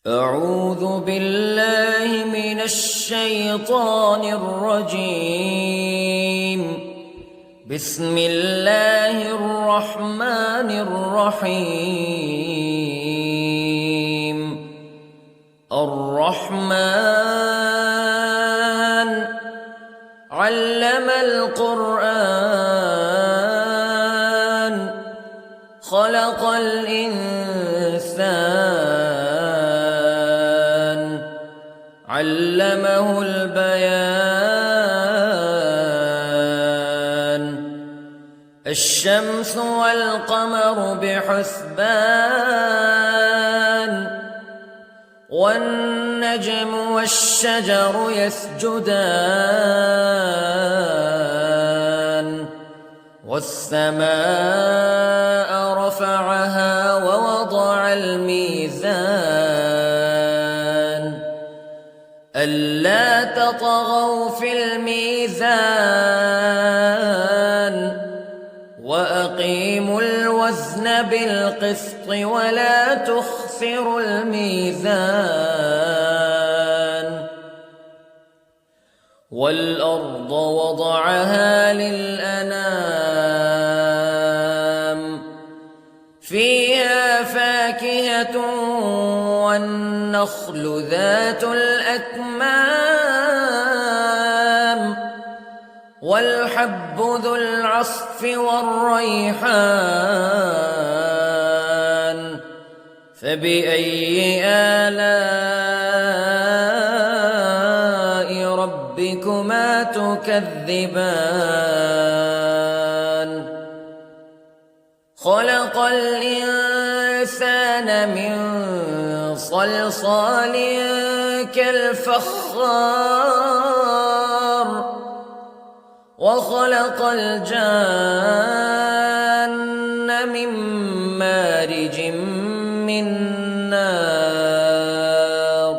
أعوذ بالله من الشيطان الرجيم. بسم الله الرحمن الرحيم. الرحمن علم القرآن خلق الإنسان علمه البيان. الشمس والقمر بحسبان والنجم والشجر يسجدان والسماء رفعها ووضع الميزان ألا تطغوا في الميزان وأقيموا الوزن بالقسط ولا تخسروا الميزان. والأرض وضعها للأنام فيها فاكهة والنخل ذات الأكمام والحب ذو العصف والريحان فبأي آلاء ربكما تكذبان. خلق الإنسان من صلصال كالفخار وخلق الجان من مارج من نار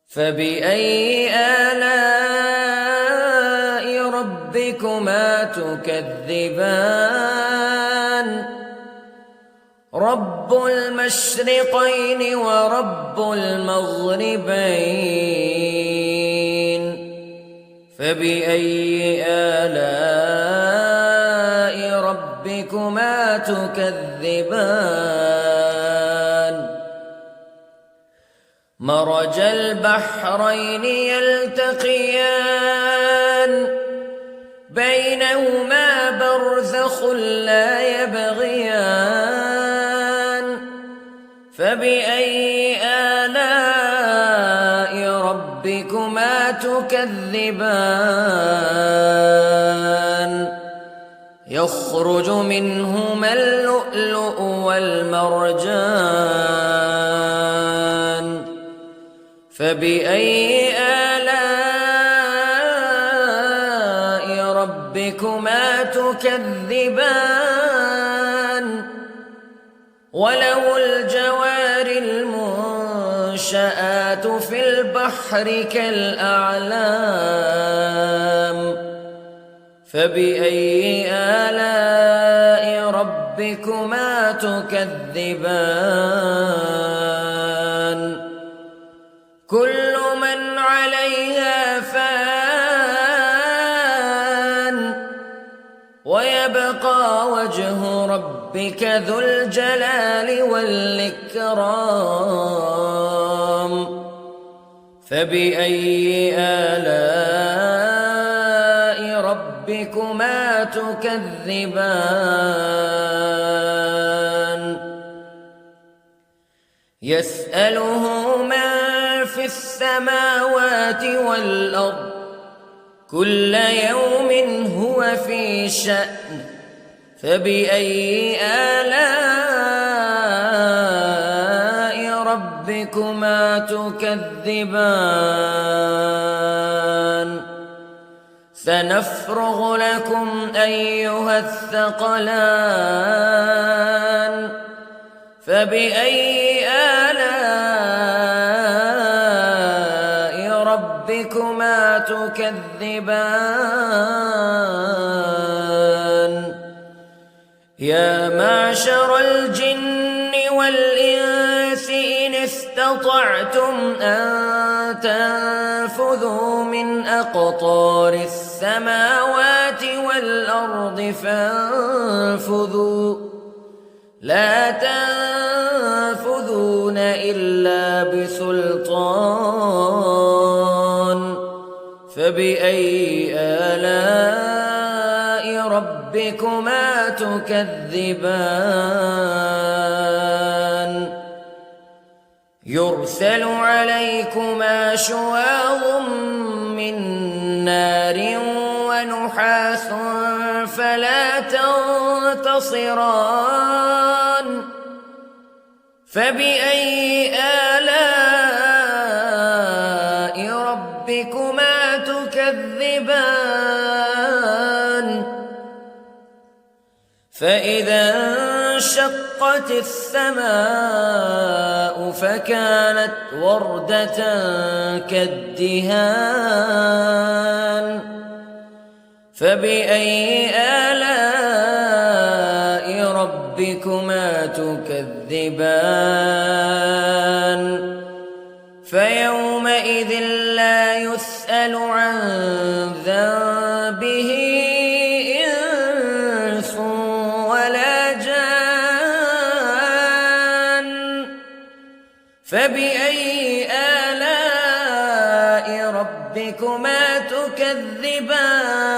فبأي آلاء ربكما تكذبان. رب المشرقين ورب المغربين فبأي آلاء ربكما تكذبان. مرج البحرين يلتقيان بينهما برزخ لا يبغيان فبأي آلاء ربكما تكذبان. يخرج منهما اللؤلؤ والمرجان فبأي آلاء ربكما تكذبان. وله الجوار المنشآت في البحر كالأعلام فبأي آلاء ربكما تكذبان. كل من عليها فان ويبقى وجه ربك ذو الجلال والإكرام فبأي آلاء ربكما تكذبان. يسأله من في السماوات والأرض كل يوم هو في شأن فبأي آلاء ربكما تكذبان. سنفرغ لكم أيها الثقلان فبأي آلاء ربكما تكذبان. يا معشر الجن والإنس استطعتم أن تنفذوا من أقطار السماوات والأرض فانفذوا لا تنفذون إلا بسلطان فبأي آلاء ربكما تكذبان يرسل عليكما شواظ من نار ونحاس فلا تنتصران فبأي آلاء ربكما تكذبان فإذا انشقت السماء فكانت وردة كالدهان فبأي آلاء ربكما تكذبان فيومئذ لا يسأل عن ذنبه إنس ولا جان فبأي آلاء ربكما تكذبان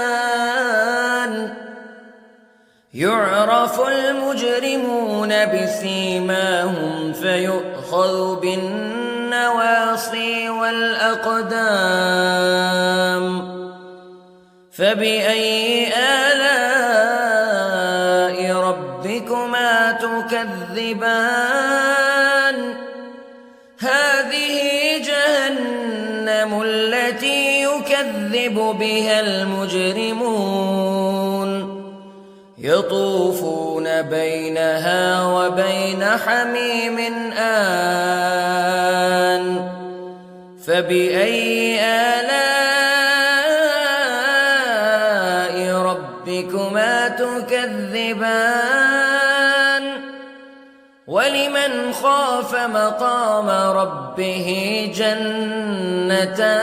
يعرف المجرمون بسيماهم فيؤخذ بالنواصي والأقدام فبأي آلاء ربكما تكذبان هذه جهنم التي يكذب بها المجرمون يطوفون بينها وبين حميم آن فبأي آلاء ربكما تكذبان ولمن خاف مقام ربه جنتان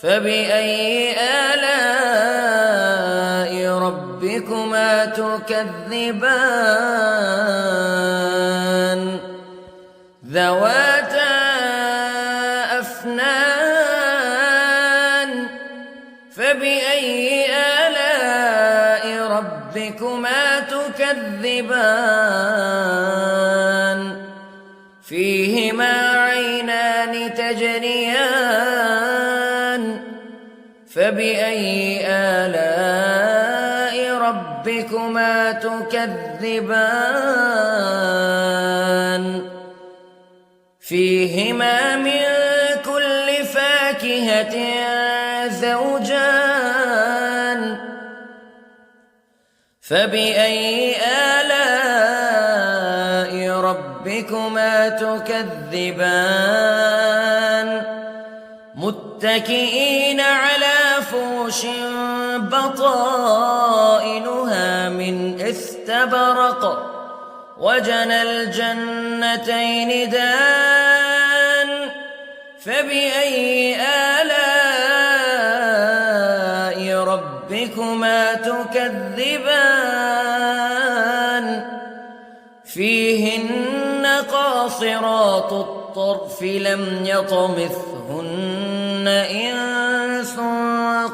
فبأي آلاء ربكما تكذبان ذواتا أفنان فبأي آلاء ربكما تكذبان فيهما عينان تجريان فبأي آلاء ربكما تكذبان فيهما من كل فاكهة زوجان فبأي آلاء ربكما تكذبان متكئين على فرش بطائنها من استبرق وجنى الجنتين دان فبأي آلاء ربكما تكذبان فيهن قاصرات الطرف لم يطمثهن إنس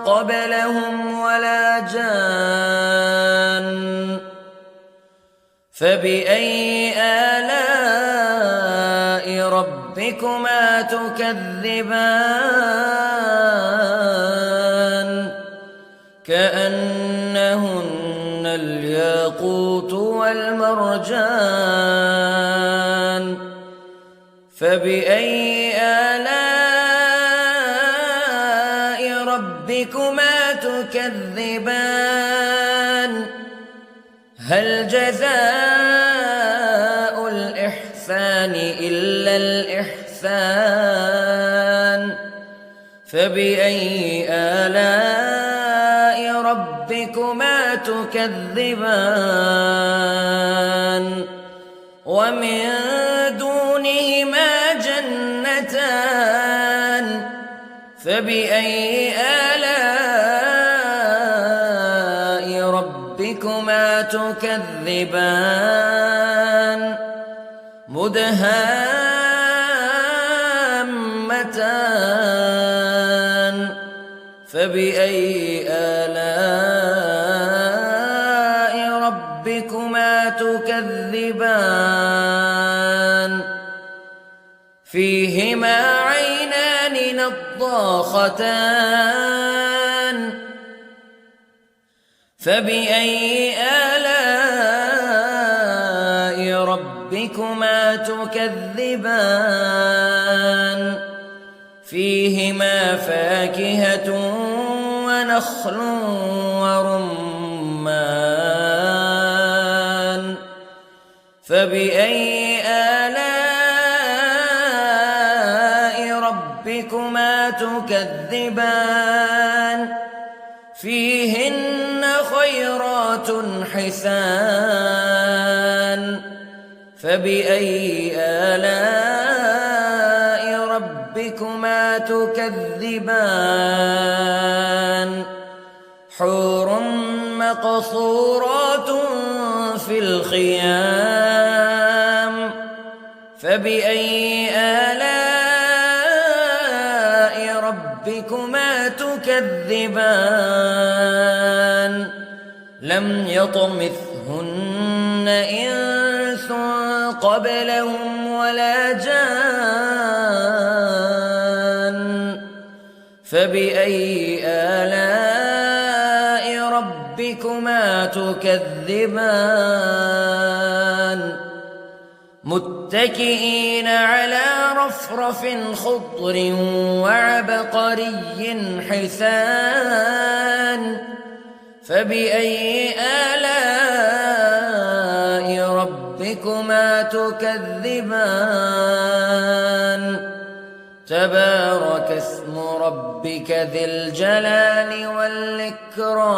قبلهم ولا جان فبأي آلاء ربكما تكذبان كأنهن الياقوت والمرجان فبأي آلاء ربكما تكذبان هل جزاء الإحسان إلا الإحسان فبأي آلاء ربكما تكذبان ومن دونهما جنتان فبأي آلاء ربكما تكذبان مدهامتان فبأي آلاء ربكما تكذبان فيهما عينان نضاختان فبأي آلاء ربكما تكذبان فيهما فاكهة ونخل ورمان فبأي آلاء ربكما تكذبان فيهن خيرات حسان فبأي آلاء ربكما تكذبان حور مقصورات في الخيام فبأي آلاء ربكما تكذبان لم يطمثهن إنس قبلهم ولا جان فبأي آلاء ربكما تكذبان متكئين على رفرف خضر وعبقري حسان فبأي آلاء ربكما تكذبان تبارك اسم ربك ذي الجلال والإكرام